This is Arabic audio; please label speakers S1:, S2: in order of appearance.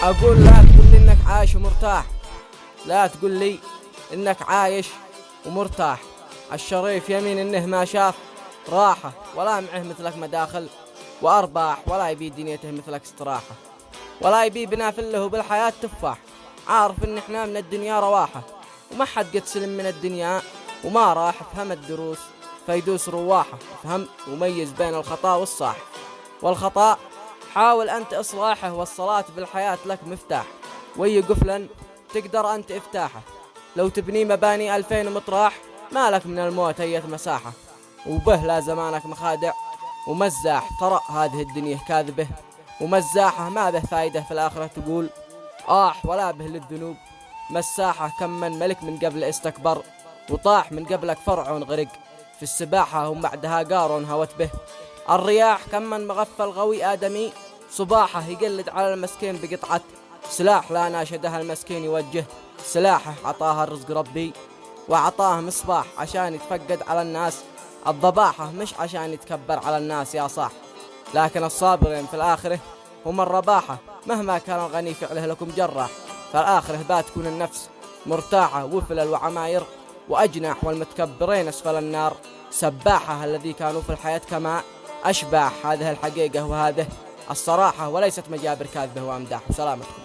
S1: أقول لا تقول لي إنك عايش ومرتاح، لا تقول لي إنك عايش ومرتاح. الشريف يمين إنه ما شاف راحة، ولا معه مثلك مداخل وأرباح، ولا يبي دنيته مثلك استراحة، ولا يبي بنافله بالحياة تفاح. عارف إن إحنا من الدنيا رواحة، وما حد قد سلم من الدنيا وما راح. فهم الدروس فيدوس رواحة، فهم وميز بين الخطأ والصح. والخطأ حاول أنت إصلاحه، والصلاة بالحياة لك مفتاح، وي قفلا تقدر أنت إفتاحه. لو تبني مباني 2000 مطراح، مالك من الموت أية مساحة. وبه لا زمانك مخادع ومزاح، ترى هذه الدنيا كاذبة ومزاحة، ما به فايدة في الآخرة تقول ولا به للذنوب مساحة. كم من ملك من قبل استكبر وطاح، من قبلك فرعون غرق في السباحة، ومن بعدها قارون هوت به الرياح. كم من مغفل غوي آدمي صباحه، يقلد على المسكين بقطعة سلاح. لا ناشدها المسكين يوجه سلاحه، عطاها الرزق ربي وعطاه مصباح، عشان يتفقد على الناس الضباحة، مش عشان يتكبر على الناس يا صاح. لكن الصابرين في الآخرة هم الرباحة، مهما كان الغني فعله لكم جراح. فالآخرة باتكون النفس مرتاحة، وفلل وعماير وأجناح، والمتكبرين أسفل النار سباحة. الذي كانوا في الحياة كما أشباح، هذه الحقيقة وهذه الصراحة، وليست مجابر كاذبة وأمداح. وسلامتكم.